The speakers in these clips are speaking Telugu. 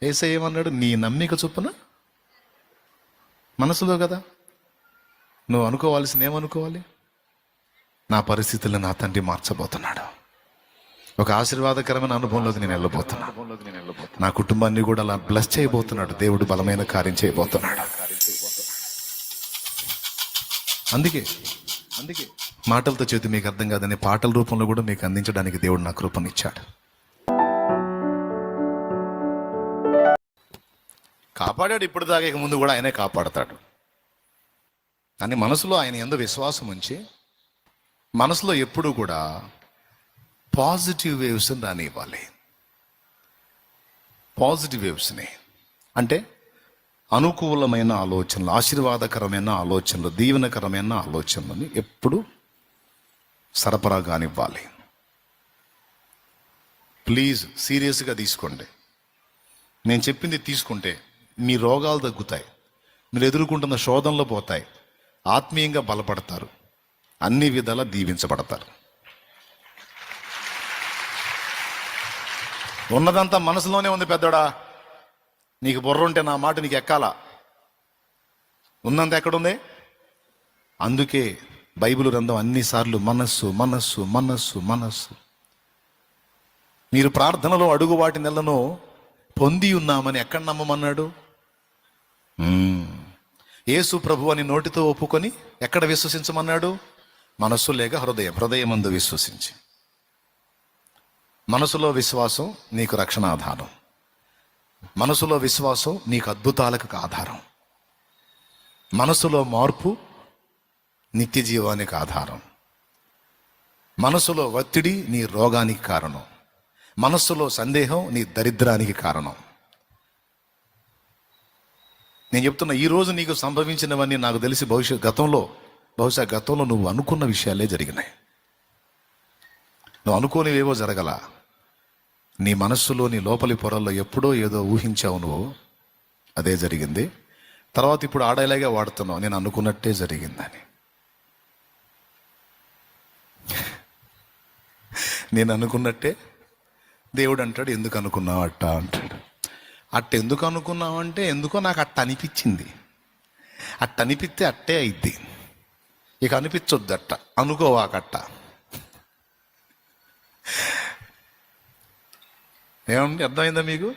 యేసయ్య ఏమన్నాడు? నీ నమ్మిక చొప్పున మనసులో కదా. నువ్వు అనుకోవాల్సింది ఏమనుకోవాలి? నా పరిస్థితులను నా తండ్రి మార్చబోతున్నాడు, ఒక ఆశీర్వాదకరమైన అనుభవంలోకి నేను వెళ్ళబోతున్నాను, నా కుటుంబాన్ని కూడా అలా బ్లెస్ చేయబోతున్నాడు, దేవుడు బలమైన కార్యం చేయబోతున్నాడు. అందుకే మాటలతో చేతి మీకు అర్థం కాదని పాటల రూపంలో కూడా మీకు అందించడానికి దేవుడు నా కృపనిచ్చాడు. కాపాడాడు, ఇప్పుడు దాకా ఇక ముందు కూడా ఆయనే కాపాడతాడు. కానీ మనసులో ఆయన యందు విశ్వాసం ఉంచి మనసులో ఎప్పుడు కూడా పాజిటివ్ వేవ్స్ని రానివ్వాలి. పాజిటివ్ వేవ్స్ని అంటే అనుకూలమైన ఆలోచనలు, ఆశీర్వాదకరమైన ఆలోచనలు, దీవెనకరమైన ఆలోచనలని ఎప్పుడు సరఫరా కానివ్వాలి. ప్లీజ్ సీరియస్గా తీసుకోండి. నేను చెప్పింది తీసుకుంటే మీ రోగాలు తగ్గుతాయి, మీరు ఎదుర్కొంటున్న శోధనలు పోతాయి, ఆత్మీయంగా బలపడతారు, అన్ని విధాలా దీవించబడతారు. ఉన్నదంతా మనసులోనే ఉంది పెద్దోడా, నీకు బుర్ర ఉంటే నా మాట నీకు ఎక్కాలా, ఉన్నంత ఎక్కడుంది? అందుకే బైబిల్ గ్రంథం అన్నిసార్లు మనస్సు మనస్సు మనస్సు మనస్సు. మీరు ప్రార్థనలో అడుగు వాటి నెలను పొంది ఉన్నామని ఎక్కడ నమ్మమన్నాడు? యేసు ప్రభు అని నోటితో ఒప్పుకొని ఎక్కడ విశ్వసించమన్నాడు? మనస్సు లేక హృదయమందు విశ్వసించి. మనసులో విశ్వాసం నీకు రక్షణ ఆధారం, మనసులో విశ్వాసం నీకు అద్భుతాలకు ఆధారం, మనసులో మార్పు నిత్య జీవానికి ఆధారం, మనసులో ఒత్తిడి నీ రోగానికి కారణం, మనస్సులో సందేహం నీ దరిద్రానికి కారణం. నేను చెప్తున్నా, ఈరోజు నీకు సంభవించినవన్నీ నాకు తెలిసి బహుశా గతంలో నువ్వు అనుకున్న విషయాలే జరిగినాయి. నువ్వు అనుకోనివేవో జరగల, నీ మనస్సులో నీ లోపలి పొరల్లో ఎప్పుడో ఏదో ఊహించావు నువ్వు, అదే జరిగింది. తర్వాత ఇప్పుడు ఆడేలాగే వాడుతున్నావు, నేను అనుకున్నట్టే జరిగిందని. నేను అనుకున్నట్టే దేవుడు అంటాడు, ఎందుకు అనుకున్నావు అట్ట అంటాడు. ఎందుకు అనుకున్నావు అంటే ఎందుకో నాకు అట్ట అనిపించింది, అట్ట అనిపిస్తే అట్టే అయిద్ది, ఇక అనిపించొద్దట్ట, అనుకోవాకట్ట. ఏమండి, అర్థమైందా మీకు?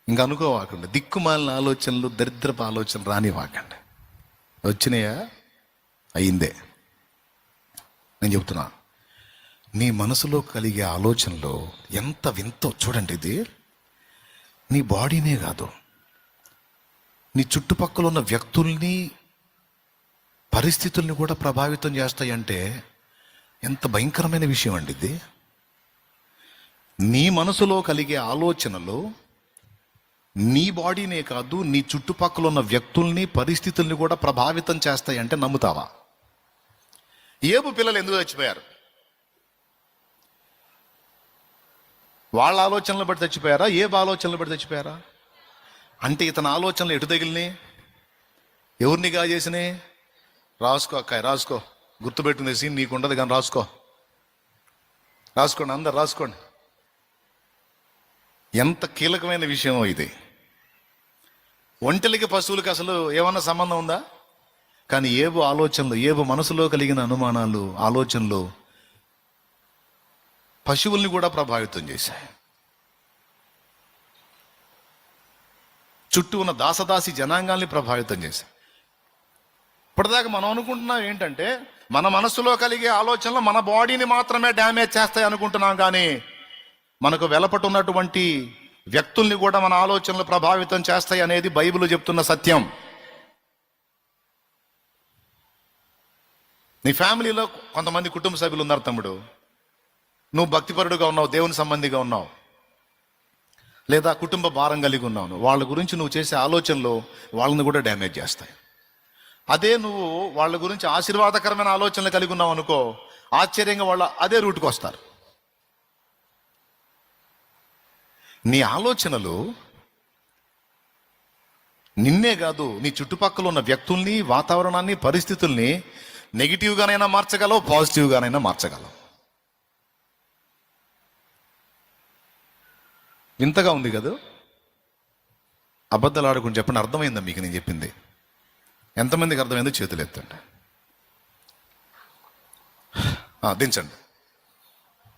ఇంక అనుకోవాకండి, దిక్కుమాలిన ఆలోచనలు, దరిద్రపు ఆలోచనలు రానివ్వకండి. వచ్చినాయా? అయిందే. నేను చెప్తున్నా, నీ మనసులో కలిగే ఆలోచనలో ఎంత వింతో చూడండి. ఇది నీ బాడీనే కాదు, నీ చుట్టుపక్కల ఉన్న వ్యక్తుల్ని, పరిస్థితుల్ని కూడా ప్రభావితం చేస్తాయంటే ఎంత భయంకరమైన విషయం అండి ఇది. నీ మనసులో కలిగే ఆలోచనలు నీ బాడీనే కాదు, నీ చుట్టుపక్కల ఉన్న వ్యక్తుల్ని, పరిస్థితుల్ని కూడా ప్రభావితం చేస్తాయంటే నమ్ముతావా? ఏబు పిల్లలు ఎందుకు చచ్చిపోయారు? వాళ్ళ ఆలోచనలు బట్టి చచ్చిపోయారా? ఏబు ఆలోచనలు బట్టి చచ్చిపోయారా? అంటే ఇతని ఆలోచనలు ఎటు తగిలినాయి? ఎవరిని చేసినాయి? రాసుకో అక్కాయి, రాసుకో, గుర్తుపెట్టుకునే సీన్ నీకు ఉండదు కానీ రాసుకోండి, అందరు రాసుకోండి. ఎంత కీలకమైన విషయమో ఇది. ఒంటెలకి పశువులకి అసలు ఏమన్నా సంబంధం ఉందా? కానీ ఏబు ఆలోచనలు, ఏబు మనసులో కలిగిన అనుమానాలు, ఆలోచనలు పశువుల్ని కూడా ప్రభావితం చేశాయి. చుట్టూ ఉన్న దాసదాసి జనాంగాల్ని ప్రభావితం చేశాయి. ఇప్పటిదాకా మనం అనుకుంటున్నాం ఏంటంటే, మన మనసులో కలిగే ఆలోచనలు మన బాడీని మాత్రమే డ్యామేజ్ చేస్తాయి అనుకుంటున్నాం, కానీ మనకు వెలపటున్నటువంటి వ్యక్తుల్ని కూడా మన ఆలోచనలు ప్రభావితం చేస్తాయి అనేది బైబిల్ చెప్తున్న సత్యం. నీ ఫ్యామిలీలో కొంతమంది కుటుంబ సభ్యులు ఉన్నారు తమ్ముడు, నువ్వు భక్తిపరుడుగా ఉన్నావు, దేవుని సంబంధిగా ఉన్నావు, లేదా కుటుంబ భారం కలిగి ఉన్నావు, వాళ్ళ గురించి నువ్వు చేసే ఆలోచనలు వాళ్ళని కూడా డ్యామేజ్ చేస్తాయి. అదే నువ్వు వాళ్ళ గురించి ఆశీర్వాదకరమైన ఆలోచనలు కలిగి ఉన్నావు అనుకో, ఆశ్చర్యంగా వాళ్ళ అదే రూట్కి వస్తారు. నీ ఆలోచనలు నిన్నే కాదు, నీ చుట్టుపక్కల ఉన్న వ్యక్తుల్ని, వాతావరణాన్ని, పరిస్థితుల్ని నెగిటివ్గానైనా మార్చగలవు, పాజిటివ్గానైనా మార్చగలవు. వింతగా ఉంది కదా. అబద్ధాలు ఆడుకుని చెప్పండి, అర్థమైందా మీకు నేను చెప్పింది? ఎంతమందికి అర్థమైందో చేతులు ఎత్తండి. దించండి.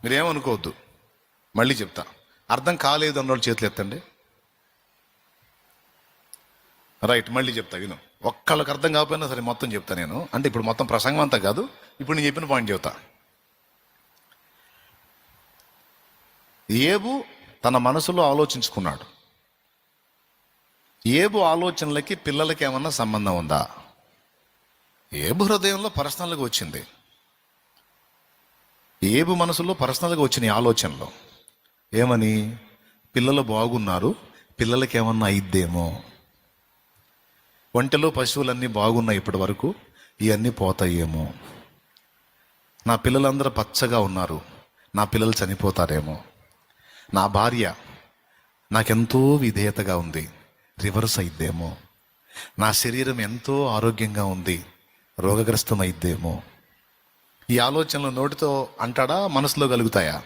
మీరేమనుకోవద్దు, మళ్ళీ చెప్తా. అర్థం కాలేదు అన్నోళ్ళు చేతులు ఎత్తండి. రైట్, మళ్ళీ చెప్తా విను. ఒక్కళ్ళకి అర్థం కాకపోయినా సరే మొత్తం చెప్తా నేను. అంటే ఇప్పుడు మొత్తం ప్రసంగం అంతా కాదు, ఇప్పుడు నేను చెప్పిన పాయింట్ చెప్తా. ఏబు తన మనసులో ఆలోచించుకున్నాడు. ఏబు ఆలోచనలకి పిల్లలకి ఏమన్నా సంబంధం ఉందా? ఏబు హృదయంలో పర్సనల్గా వచ్చింది. ఏబు మనసులో పర్సనల్గా వచ్చిన ఆలోచనలు ఏమని? పిల్లలు బాగున్నారు, పిల్లలకి ఏమన్నా అయిద్దేమో. ఒంటెలో పశువులన్నీ బాగున్నాయి ఇప్పటి వరకు, ఇవన్నీ పోతాయేమో. నా పిల్లలందరూ పచ్చగా ఉన్నారు, నా పిల్లలు చనిపోతారేమో. నా భార్య నాకెంతో విధేయతగా ఉంది, రివర్స్ అయిద్దేమో. నా శరీరం ఎంతో ఆరోగ్యంగా ఉంది, రోగగ్రస్తం అయిద్దేమో. ఈ ఆలోచనలు నోటితో అంటాడా, మనసులో కలుగుతాయా?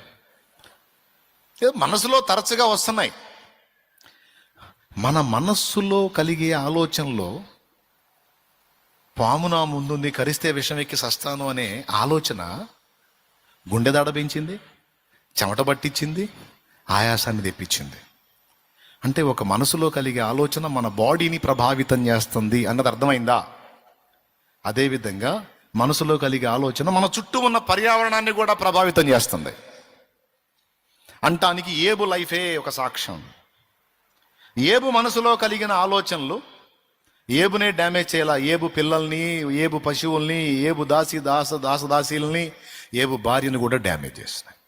మనసులో తరచుగా వస్తున్నాయి. మన మనస్సులో కలిగే ఆలోచనలో పాము నా ముందుంది, కరిస్తే విషం ఎక్కి సస్తాను అనే ఆలోచన గుండె దాడ పెంచింది, చెమట పట్టించింది, ఆయాసాన్ని తెప్పించింది. అంటే ఒక మనసులో కలిగే ఆలోచన మన బాడీని ప్రభావితం చేస్తుంది అన్నది అర్థమైందా? అదేవిధంగా మనసులో కలిగే ఆలోచన మన చుట్టూ ఉన్న పర్యావరణాన్ని కూడా ప్రభావితం చేస్తుంది అంటానికి ఏబు లైఫే ఒక సాక్ష్యం. ఏబు మనసులో కలిగిన ఆలోచనలు ఏబునే డ్యామేజ్ చేయాల. ఏబు పిల్లల్ని, ఏబు పశువుల్ని, ఏబు దాసదాసీలని, ఏబు భార్యను కూడా డ్యామేజ్ చేసినాయి.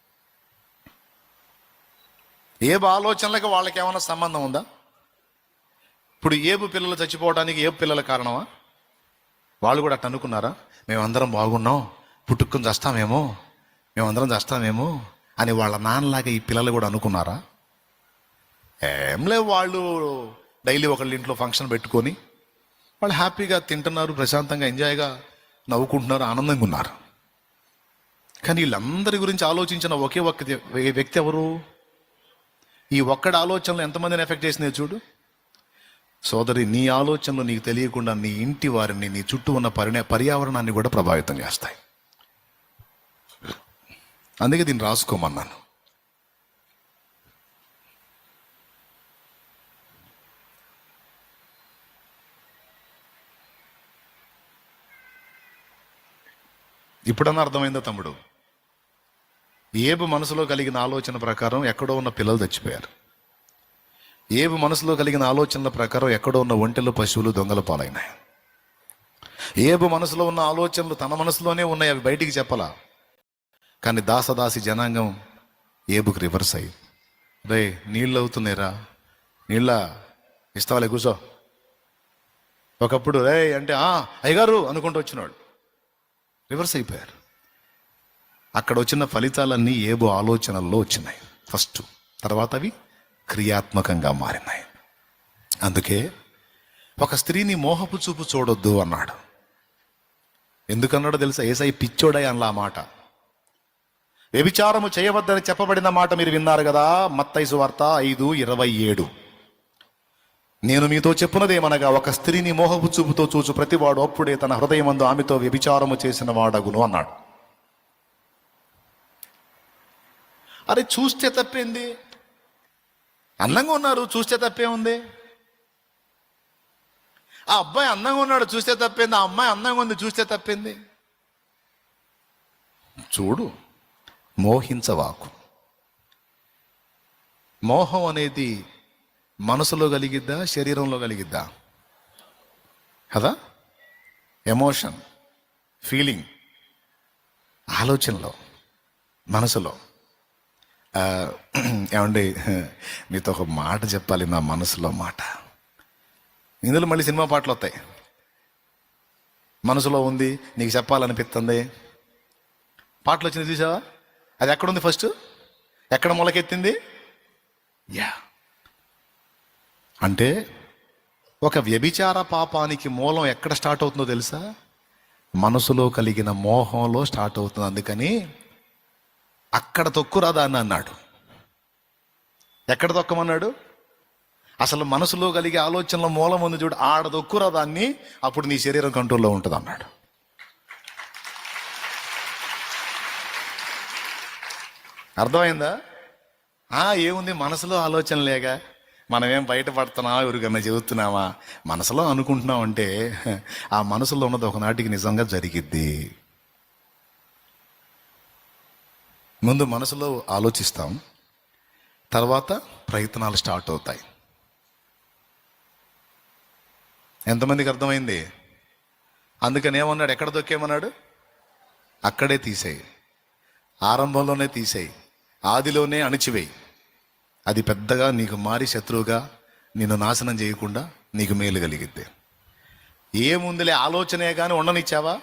ఏబు ఆలోచనలకు వాళ్ళకి ఏమైనా సంబంధం ఉందా? ఇప్పుడు ఏబు పిల్లలు చచ్చిపోవడానికి ఏబు పిల్లల కారణమా? వాళ్ళు కూడా అట్లా అనుకున్నారా? మేమందరం బాగున్నాం, పుట్టుకుని మేమందరం చస్తామేమో అని వాళ్ళ నాన్నలాగా ఈ పిల్లలు కూడా అనుకున్నారా? ఏం లేవు. వాళ్ళు డైలీ ఒకళ్ళ ఇంట్లో ఫంక్షన్ పెట్టుకొని వాళ్ళు హ్యాపీగా తింటున్నారు, ప్రశాంతంగా ఎంజాయ్గా నవ్వుకుంటున్నారు, ఆనందంగా ఉన్నారు. కానీ వీళ్ళందరి గురించి ఆలోచించిన ఒకే ఒక్క వ్యక్తి ఎవరు? ఈ ఒక్కడి ఆలోచనలు ఎంతమందిని ఎఫెక్ట్ చేసినాయి చూడు. సోదరి, నీ ఆలోచనలు నీకు తెలియకుండా నీ ఇంటి వారిని, నీ చుట్టూ ఉన్న పర్యావరణాన్ని కూడా ప్రభావితం చేస్తాయి. అందుకే దీన్ని రాసుకోమన్నాను. ఇప్పుడన్నా అర్థమైందా తమ్ముడు? ఏబు మనసులో కలిగిన ఆలోచన ప్రకారం ఎక్కడో ఉన్న పిల్లలు చచ్చిపోయారు. ఏబు మనసులో కలిగిన ఆలోచనల ప్రకారం ఎక్కడో ఉన్న ఒంటెలు పశువులు దొంగల పాలైనాయి. ఏబు మనసులో ఉన్న ఆలోచనలు తన మనసులోనే ఉన్నాయి, అవి బయటికి చెప్పలా. కానీ దాసదాసి జనాంగం ఏబుకి రివర్స్ అయ్యి, రే నీళ్ళు అవుతున్నాయిరా, నీళ్ళ ఇస్తావాలే కూర్చో. ఒకప్పుడు రే అంటే అయ్యగారు అనుకుంటూ వచ్చినాడు, రివర్స్ అయిపోయారు. అక్కడ వచ్చిన ఫలితాలన్నీ ఏబు ఆలోచనల్లో వచ్చినాయి ఫస్ట్, తర్వాత అవి క్రియాత్మకంగా మారినాయి. అందుకే ఒక స్త్రీని మోహపు చూపు చూడొద్దు అన్నాడు. ఎందుకన్నాడో తెలుసా? యేసయ్య పిచ్చోడై అనలా మాట. వ్యభిచారము చేయవద్దని చెప్పబడిన మాట మీరు విన్నారు కదా, మత్తయి సువార్త 5:27. నేను మీతో చెప్పున్నదేమనగా, ఒక స్త్రీని మోహపు చూపుతో చూచు ప్రతివాడు అప్పుడే తన హృదయమందు ఆమెతో వ్యభిచారము చేసిన వాడగును అన్నాడు. అరే చూస్తే తప్పేంది? అందంగా ఉన్నారు, చూస్తే తప్పే ఉంది. ఆ అబ్బాయి అందంగా ఉన్నాడు, చూస్తే తప్పేంది? ఆ అమ్మాయి అందంగా ఉంది, చూస్తే తప్పేంది? చూడు, మోహించవాకు. మోహం అనేది మనసులో కలిగిద్దా, శరీరంలో కలిగిద్దా? కదా, ఎమోషన్, ఫీలింగ్, ఆలోచనలో, మనసులో. ఏమండి, మీతో ఒక మాట చెప్పాలి, నా మనసులో మాట. ఇందులో మళ్ళీ సినిమా పాటలు వస్తాయి. మనసులో ఉంది, నీకు చెప్పాలనిపిస్తుంది. పాటలు వచ్చింది చూసావా? అది ఎక్కడుంది? ఫస్ట్ ఎక్కడ మొలకెత్తింది? అంటే ఒక వ్యభిచార పాపానికి మూలం ఎక్కడ స్టార్ట్ అవుతుందో తెలుసా? మనసులో కలిగిన మోహంలో స్టార్ట్ అవుతుంది. అందుకని అక్కడ తొక్కురాదా అని అన్నాడు. ఎక్కడ తొక్కమన్నాడు? అసలు మనసులో కలిగే ఆలోచనల మూలం ఉంది చూడు, ఆడదొక్కురా దాన్ని, అప్పుడు నీ శరీరం కంట్రోల్లో ఉంటుంది అన్నాడు. అర్థమైందా? ఏముంది మనసులో ఆలోచన లేక మనమేం బయటపడుతున్నావా, ఎవరికన్నా చెబుతున్నావా? మనసులో అనుకుంటున్నామంటే ఆ మనసులో ఉన్నది ఒకనాటికి నిజంగా జరిగిద్ది. ముందు మనసులో ఆలోచిస్తాం, తర్వాత ప్రయత్నాలు స్టార్ట్ అవుతాయి. ఎంతమందికి అర్థమైంది? అందుకని ఏమన్నాడు, ఎక్కడ దొక్కేమన్నాడు? అక్కడే తీసేయి, ఆరంభంలోనే తీసేయి, ఆదిలోనే అణిచివేయి. అది పెద్దగా నీకు మారి శత్రువుగా నిన్ను నాశనం చేయకుండా నీకు మేలు కలిగిద్ది. ఏముందిలే ఆలోచనే కానీ ఉండనిచ్చావా?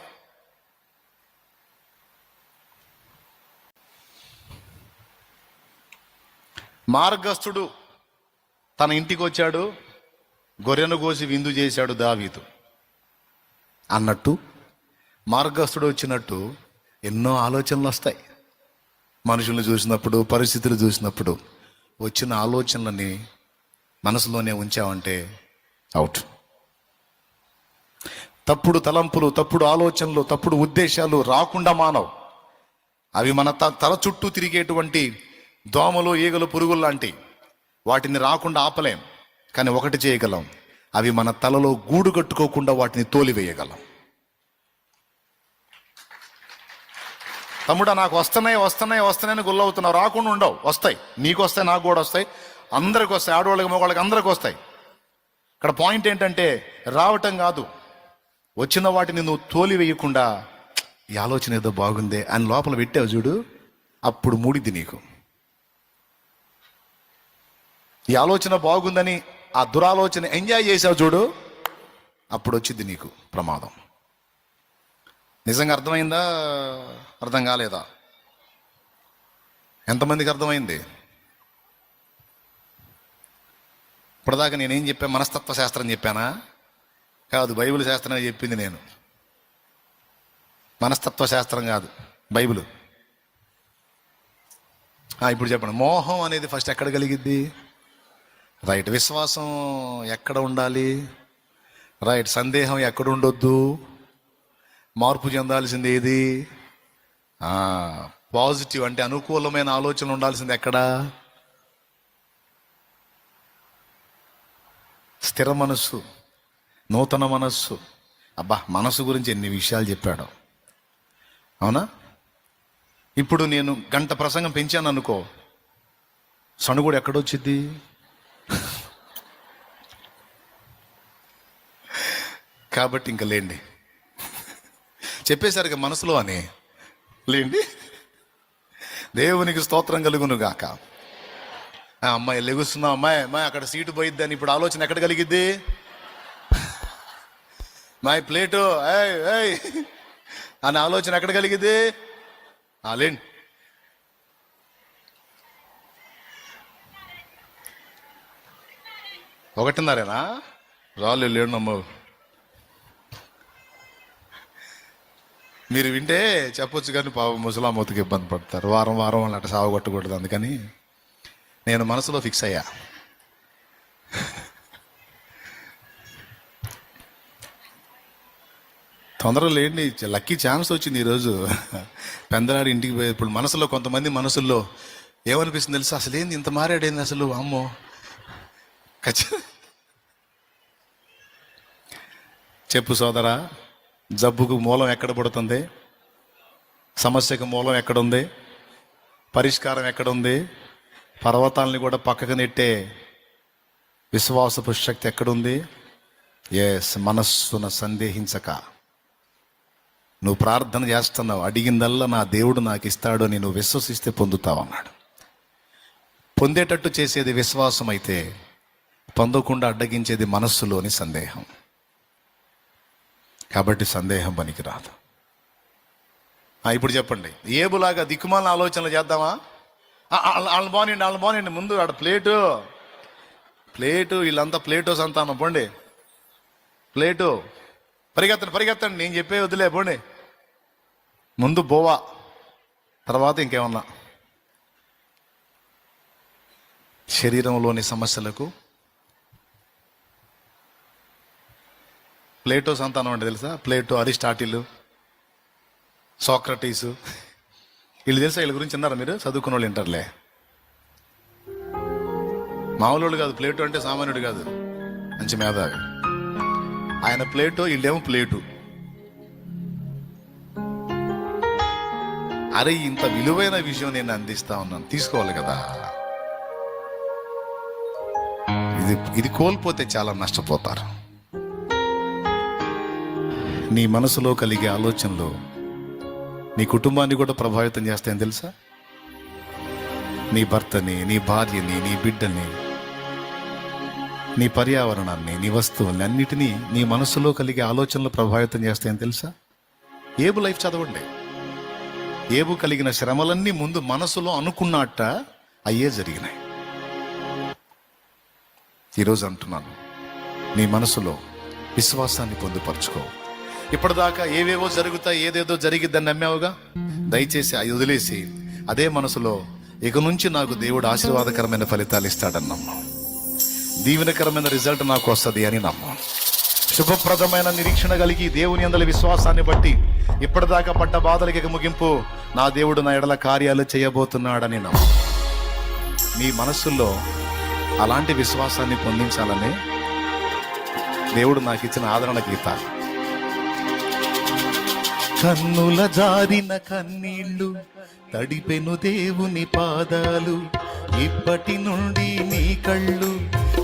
మార్గస్థుడు తన ఇంటికి వచ్చాడు, గొర్రెను కోసి విందు చేశాడు దావీదు అన్నట్టు, మార్గస్థుడు వచ్చినట్టు ఎన్నో ఆలోచనలు వస్తాయి. మనుషులను చూసినప్పుడు, పరిస్థితులు చూసినప్పుడు వచ్చిన ఆలోచనలని మనసులోనే ఉంచావంటే అవుట్. తప్పుడు తలంపులు, తప్పుడు ఆలోచనలు, తప్పుడు ఉద్దేశాలు రాకుండా మానవు. అవి మన తల చుట్టూ తిరిగేటువంటి దోమలు, ఈగలు, పురుగులు లాంటి వాటిని రాకుండా ఆపలేం. కానీ ఒకటి చేయగలం, అవి మన తలలో గూడు కట్టుకోకుండా వాటిని తోలివేయగలం. తమ్ముడా, నాకు వస్తున్నాయని గుల్లవుతున్నావు. రాకుండా ఉండవు, వస్తాయి. నీకు వస్తాయి, నాకు కూడా వస్తాయి, అందరికి వస్తాయి, ఆడవాళ్ళకి మగవాళ్ళకి అందరికి వస్తాయి. ఇక్కడ పాయింట్ ఏంటంటే రావటం కాదు, వచ్చిన వాటిని నువ్వు తోలివేయకుండా ఈ ఆలోచన ఏదో బాగుందే అని లోపల పెట్టావు చూడు, అప్పుడు మూడిద్ది నీకు. ఈ ఆలోచన బాగుందని ఆ దురాలోచన ఎంజాయ్ చేసావు చూడు, అప్పుడు వచ్చింది నీకు ప్రమాదం. నిజంగా అర్థమైందా? అర్థం కాలేదా? ఎంతమందికి అర్థమైంది? ఇప్పటిదాకా నేనేం చెప్పాను? మనస్తత్వ శాస్త్రం చెప్పానా? కాదు, బైబిల్ శాస్త్రం చెప్పింది నేను. మనస్తత్వ శాస్త్రం కాదు, బైబిల్. ఇప్పుడు చెప్పండి, మోహం అనేది ఫస్ట్ ఎక్కడ కలిగిద్ది? రైట్. విశ్వాసం ఎక్కడ ఉండాలి? రైట్. సందేహం ఎక్కడ ఉండొద్దు? మార్పు చెందాల్సింది ఏది? పాజిటివ్ అంటే అనుకూలమైన ఆలోచన ఉండాల్సింది ఎక్కడ? స్థిర మనస్సు, నూతన మనస్సు. అబ్బా, మనసు గురించి ఎన్ని విషయాలు చెప్పాడు, అవునా? ఇప్పుడు నేను గంట ప్రసంగం పెంచాను అనుకో, సణుగుడు ఎక్కడొచ్చిద్ది? కాబట్టి ఇంకా లేండి, చెప్పేసరికి మనసులో అని లేండి. దేవునికి స్తోత్రం కలుగును గాక. అమ్మాయి లెగుస్తున్నావు, అమ్మాయి అక్కడ సీటు పోయిద్ది అని ఇప్పుడు ఆలోచన ఎక్కడ కలిగిద్ది? మాయ్ ప్లేటు అని ఆలోచన ఎక్కడ కలిగిద్ది? లేండి. ఒకటిన్నరేనా? రాళ్ళు లేడు నమ్మ. మీరు వింటే చెప్పొచ్చు కానీ పాపం ముసలామోతుకి ఇబ్బంది పడతారు. వారం వాళ్ళు అట్లా సాగొట్టకూడదు. అందుకని నేను మనసులో ఫిక్స్ అయ్యా, తొందరగా లేండి. లక్కీ ఛాన్స్ వచ్చింది ఈరోజు. పెందలాడి ఇంటికి పోయి ఇప్పుడు మనసులో కొంతమంది మనసుల్లో ఏమనిపిస్తుంది తెలుసా? అసలు ఏంది ఇంత మారాడేంది అసలు, అమ్మో. చెప్పు సోదరా, జబ్బుకు మూలం ఎక్కడ పడుతుంది? సమస్యకు మూలం ఎక్కడుంది? పరిష్కారం ఎక్కడుంది? పర్వతాలని కూడా పక్కకు నెట్టే విశ్వాసపు శక్తి ఎక్కడుంది? మనస్సున సందేహించక. నువ్వు ప్రార్థన చేస్తున్నావు, అడిగిందల్లా నా దేవుడు నాకు ఇస్తాడు అని నువ్వు విశ్వసిస్తే పొందుతావు అన్నాడు. పొందేటట్టు చేసేది విశ్వాసం అయితే, పొందకుండా అడ్డగించేది మనస్సులోని సందేహం. కాబట్టి సందేహం పనికిరాదు. ఇప్పుడు చెప్పండి, ఏబులాగా దిక్కుమాలిన ఆలోచనలు చేద్దామా? వాళ్ళని బాగుండండి ముందు ఆడ ప్లేటు వీళ్ళంతా ప్లేటో సంతానం. పోండి, ప్లేటు పరిగెత్తండి, నేను చెప్పే వదిలే, పోండి. ముందు బోవా, తర్వాత ఇంకేమన్నా. శరీరంలోని సమస్యలకు ప్లేటో సంతానం అంటే తెలుసా? ప్లేటో, అరిస్టాటిల్, సోక్రటీసు, వీళ్ళు తెలుసా? వీళ్ళ గురించి విన్నారా మీరు? చదువుకున్న వాళ్ళు వింటారులే. మామూలు కాదు. ప్లేటో అంటే సామాన్యుడు కాదు, మంచి మేధావి. ఆయన ప్లేటో, వీళ్ళేమో ప్లేటు. అరే, ఇంత విలువైన విషయం నేను అందిస్తా ఉన్నాను, తీసుకోవాలి కదా. ఇది కోల్పోతే చాలా నష్టపోతారు. నీ మనసులో కలిగే ఆలోచనలు నీ కుటుంబాన్ని కూడా ప్రభావితం చేస్తాయని తెలుసా? నీ భర్తని, నీ భార్యని, నీ బిడ్డని, నీ పర్యావరణాన్ని, నీ వస్తువుల్ని అన్నిటినీ నీ మనసులో కలిగే ఆలోచనలు ప్రభావితం చేస్తాయని తెలుసా? ఏబు లైఫ్ చదవండి. ఏబు కలిగిన శ్రమలన్నీ ముందు మనసులో అనుకున్నట్ట అయ్యే జరిగినాయి. ఈరోజు అంటున్నాను, నీ మనసులో విశ్వాసాన్ని పొందుపరుచుకో. ఇప్పటిదాకా ఏవేవో జరుగుతాయి, ఏదేదో జరిగిద్దని నమ్మావుగా, దయచేసి అవి వదిలేసి అదే మనసులో ఇక నుంచి నాకు దేవుడు ఆశీర్వాదకరమైన ఫలితాలు ఇస్తాడని నమ్ము. దీవెనకరమైన రిజల్ట్ నాకు వస్తుంది అని నమ్ము. శుభప్రదమైన నిరీక్షణ కలిగి దేవుని యందలి విశ్వాసాన్ని బట్టి ఇప్పటిదాకా పడ్డ బాధలకి ముగింపు, నా దేవుడు నా ఎడల కార్యాలు చేయబోతున్నాడని నమ్ము. నీ మనస్సుల్లో అలాంటి విశ్వాసాన్ని పొందించాలని దేవుడు నాకు ఇచ్చిన ఆదరణ గీత. కన్నుల జారిన కన్నీళ్లు తడిపెను దేవుని పాదాలు, ఇప్పటి నుండి నీ కళ్ళు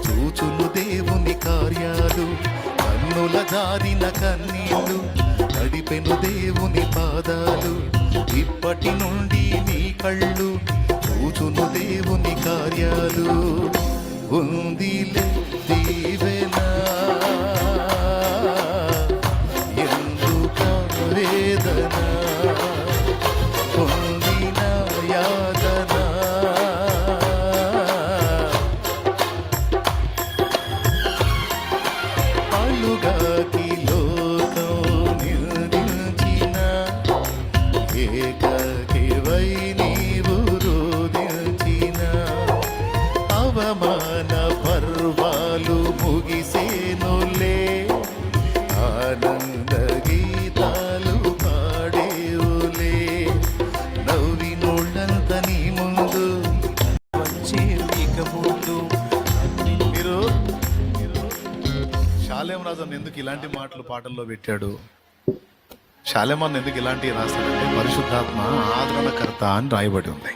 చూచును దేవుని కార్యాలు. కన్నుల జారిన కన్నీళ్లు తడిపెను దేవుని పాదాలు, ఇప్పటి నుండి నీ కళ్ళు చూచును దేవుని కార్యాలు. ఉందిలే దీవెనా, ఎందుక వేదన, పొందిన యాతన, అలుగాకి లోకం నిలిచిన ఏకకేవై నీవు రోదించిన, అవమాన పర్వాలు ముగిసేనులే, ఆనంద గీతాలు పాడేవులే, నవ్వినోళ్ళంత నీ ముందు వచ్చే ఇక ముందు. మీరు షాలేం రాజు ఎందుకు ఇలాంటి మాటలు పాటల్లో పెట్టాడు? షాలేమాన్ ఎందుకు ఇలాంటివి రాస్తాడంటే, పరిశుద్ధాత్మ ఆదరణకర్త అని రాయబడి ఉంది.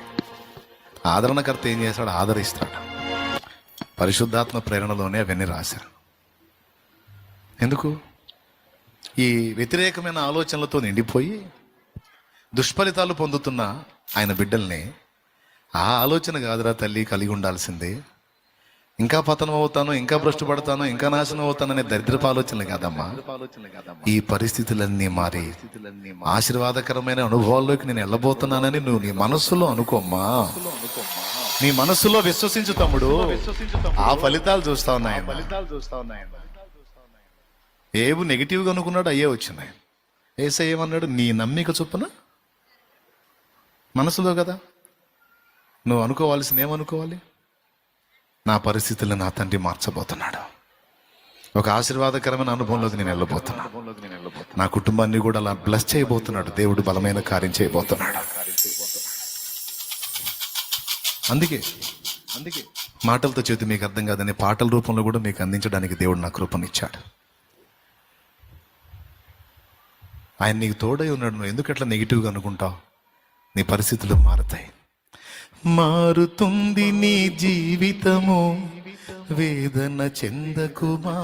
ఆదరణకర్త ఏం చేస్తాడు? ఆదరిస్తాడు. పరిశుద్ధాత్మ ప్రేరణలోనే అవన్నీ రాశారు. ఎందుకు? ఈ వ్యతిరేకమైన ఆలోచనలతో నిండిపోయి దుష్ఫలితాలు పొందుతున్న ఆయన బిడ్డల్ని, ఆ ఆలోచన కాదురా తల్లి కలిగి ఉండాల్సిందే, ఇంకా పతనం అవుతాను, ఇంకా భ్రష్టుపడతాను, ఇంకా నాశనం అవుతాననే దరిద్రపు ఆలోచనలు కాదమ్మా. ఈ పరిస్థితులన్నీ మారి ఆశీర్వాదకరమైన అనుభవాల్లోకి నేను వెళ్ళబోతున్నానని నువ్వు నీ మనస్సులో అనుకోమ్మా. నీ మనస్సులో విశ్వసించు తమ్ముడు, ఆ ఫలితాలు చూస్తా ఉన్నాయి. ఏవు నెగిటివ్గా అనుకున్నాడు, అయ్యే వచ్చినాయి. యేసయ్య ఏమన్నాడు? నీ నమ్మిక చొప్పున మనసులో కదా నువ్వు అనుకోవాల్సింది. ఏమనుకోవాలి? నా పరిస్థితులను నా తండ్రి మార్చబోతున్నాడు, ఒక ఆశీర్వాదకరమైన అనుభవంలోకి నేను వెళ్ళబోతున్నాను, నా కుటుంబాన్ని కూడా అలా బ్లెస్ చేయబోతున్నాడు, దేవుడు బలమైన కార్యం చేయబోతున్నాడు. అందుకే మాటలతో చేతి మీకు అర్థం కాదని పాటల రూపంలో కూడా మీకు అందించడానికి దేవుడు నా కృపనిచ్చాడు. ఆయన నీకు తోడై ఉన్నాడు. నువ్వు ఎందుకు అట్లా నెగిటివ్గా అనుకుంటావు? నీ పరిస్థితులు మారుతాయి. మారుతుంది నీ జీవితము, వేదన చెందకుమా,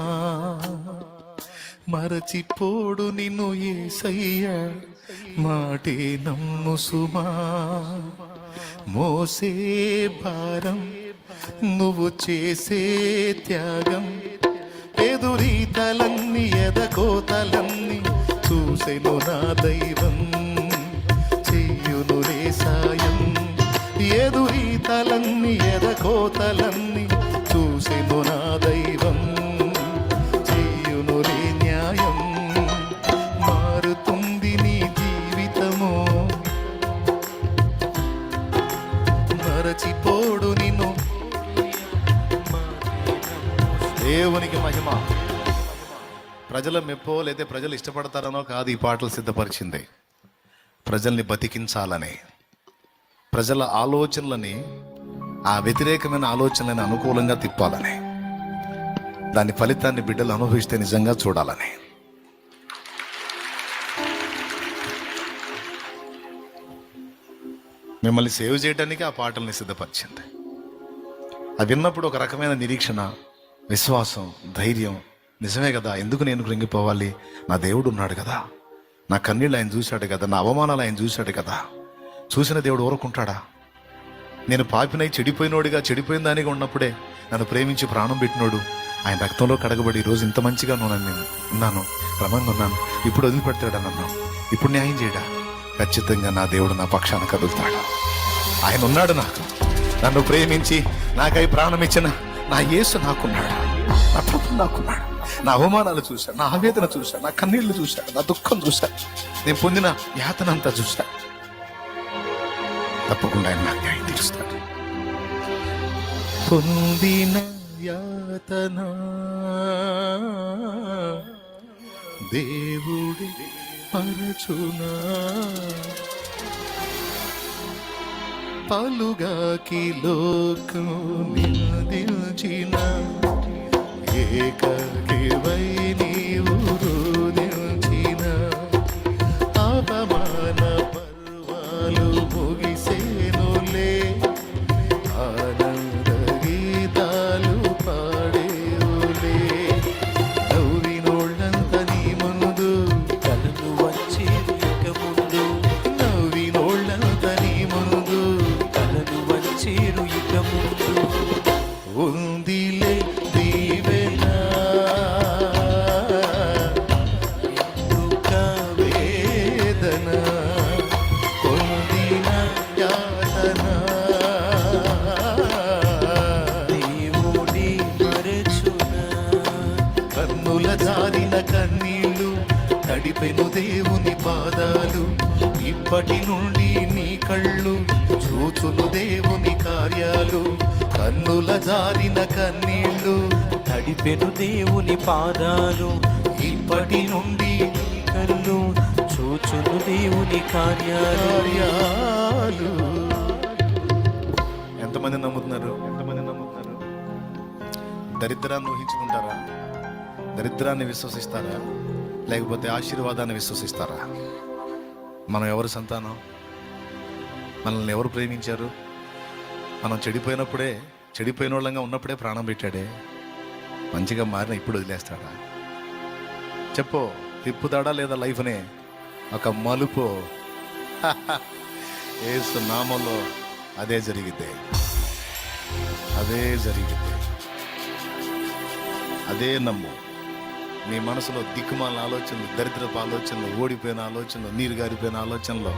మరచిపోడు నిన్ను యేసయ్య, మాటే నమ్ము సుమా. మోసే భారం, నువ్వు చేసే త్యాగం, ఎదురీతలన్నీ ఎదకోతలన్నీ చూసెను నా దైవం, చెయ్యునులే సాయం. ఎదురీతలన్నీ ఎదకోతలన్నీ చూసెను నా దైవం, చెయ్యునులే న్యాయం. మారుతుంది నీ జీవితము, మరచిపోడు నిన్ను. దేవునికి మహిమ. ప్రజల మెప్పో లేదా ప్రజలు ఇష్టపడతారనో కాదు ఈ పాటలు సిద్ధపరిచింది. ప్రజల్ని బతికించాలని, ప్రజల ఆలోచనలని, ఆ వ్యతిరేకమైన ఆలోచనలని అనుకూలంగా తిప్పాలని, దాని ఫలితాన్ని బిడ్డలు అనుభవిస్తే నిజంగా చూడాలని. మిమ్మల్ని సేవ్ చేయడానికి ఆ పాటల్ని సిద్ధపరిచింది. అది విన్నప్పుడు ఒక రకమైన నిరీక్షణ, విశ్వాసం, ధైర్యం. నిజమే కదా, ఎందుకు నేను కృంగిపోవాలి? నా దేవుడు ఉన్నాడు కదా, నా కన్నీళ్ళు ఆయన చూశాడు కదా, నా అవమానాలు ఆయన చూశాడు కదా. చూసిన దేవుడు ఊరుకుంటాడా? నేను పాపినై చెడిపోయినోడిగా, చెడిపోయిన దానిగా ఉన్నప్పుడే నన్ను ప్రేమించి ప్రాణం పెట్టినోడు, ఆయన రక్తంలో కడగబడి ఈరోజు ఇంత మంచిగా నేను ఉన్నాను, క్రమంగా ఉన్నాను, ఇప్పుడు వదిలిపెడతాడని అన్నాను. ఇప్పుడు న్యాయం చేయడా? ఖచ్చితంగా నా దేవుడు నా పక్షాన కదులుతాడు. ఆయన ఉన్నాడు, నాకు నన్ను ప్రేమించి నాకై ప్రాణం ఇచ్చిన నా యేసు నాకున్నాడు, నా ప్రభు నాకున్నాడు. నా అవమానాలు చూశాడు, నా ఆవేదన చూశాడు, నా కన్నీళ్లు చూశాడు, నా దుఃఖం చూశాడు, నేను పొందిన యాతన అంతా చూశాడు. తప్పకుండా ఆయన నాకు న్యాయం తీరుస్తాడు. పొందిన యాతన దేవుడి పరచునా, పలుగాకి లోకం నిల్చిన ఏకగివై నీవు నిల్చిన అవమాన పర్వాలు ముగిసేనులే, ఆనంద గీతాలు పాడేవులే. నవ్వినోళ్ళంత నీ ముందు కలను వచ్చి యుగ ముందు, నవ్వినోళ్ళంత నీ ముందు కలను వచ్చేరు యుగ ముందు. ఉందిలే దీవెన దుఃఖ వేదన పొందిన యాతన దేవుడి మరచునా, కన్నుల జారిన కన్నీళ్ళు తడిపెను దేవుని పాదాలు, ఇప్పటి నుండి నీ కళ్ళు చూచును దేవుని కార్యాలు. కన్నుల జారిన కన్నీళ్ళు తడిపెను దేవుని పాదాలు, ఇప్పటి నుండి నీ కళ్ళు చూచును దేవుని కార్యాలు. కార్యాలు. ఎంతమంది నమ్ముతున్నారు? ఎంతమంది నమ్ముతున్నారు? దరిద్రాన్ని ఊహించుకుంటారా? దరిద్రాన్ని విశ్వసిస్తారా? లేకపోతే ఆశీర్వాదాన్ని విశ్వసిస్తారా? మనం ఎవరు సంతానం? మనల్ని ఎవరు ప్రేమించారు? మనం చెడిపోయినప్పుడే, చెడిపోయిన వాళ్ళంగా ఉన్నప్పుడే ప్రాణం పెట్టాడే. మంచిగా మారిన ఇప్పుడు వదిలేస్తాడా? చెప్పు, తిప్పుతాడా లేదా లైఫ్నే? ఒక మలుపు యేసు నామంలో అదే జరిగితే, అదే జరిగితే, అదే నమ్ము. నీ మనసులో దిక్కుమాల ఆలోచనలు, దరిద్రపు ఆలోచనలు, ఓడిపోయిన ఆలోచనలు, నీరు గారిపోయిన ఆలోచనలు,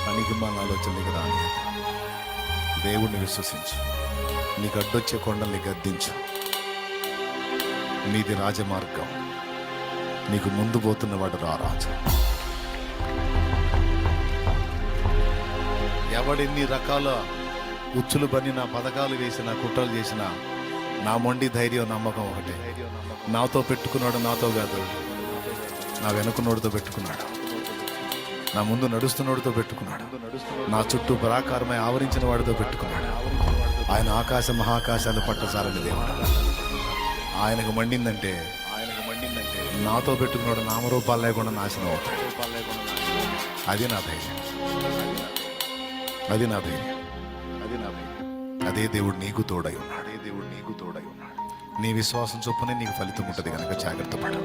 పనికిమాల ఆలోచనలు రాని. దేవుణ్ణి విశ్వసించు. నీకు అడ్డొచ్చే కొండల్ని గద్దించు. నీది రాజమార్గం. నీకు ముందు పోతున్నవాడు రారాజు. ఎవడెన్ని రకాల ఉచ్చులు బన్నిన, పథకాలు వేసిన, కుట్రలు చేసిన, నా మొండి ధైర్యం, నమ్మకం ఒకటే. నాతో పెట్టుకున్నాడు, నాతో కాదు, నా వెనుకున్నోడితో పెట్టుకున్నాడు, నా ముందు నడుస్తున్నోడితో పెట్టుకున్నాడు, నా చుట్టూ పరాకారమై ఆవరించిన వాడితో పెట్టుకున్నాడు. ఆయన ఆకాశ మహాకాశాలు పట్టసారని దేవుడు. ఆయనకు మండిందంటే నాతో పెట్టుకున్నాడు నామరూపాలు లేకుండా నాశనం అవుతాడు. అది నా ధైర్యం, అది నా ధైర్యం, అది నా ధైర్యం. అదే దేవుడు నీకు తోడై ఉన్నాడు. నీ విశ్వాసం చొప్పునే నీకు ఫలితం ఉంటుంది కనుక జాగ్రత్త పడు.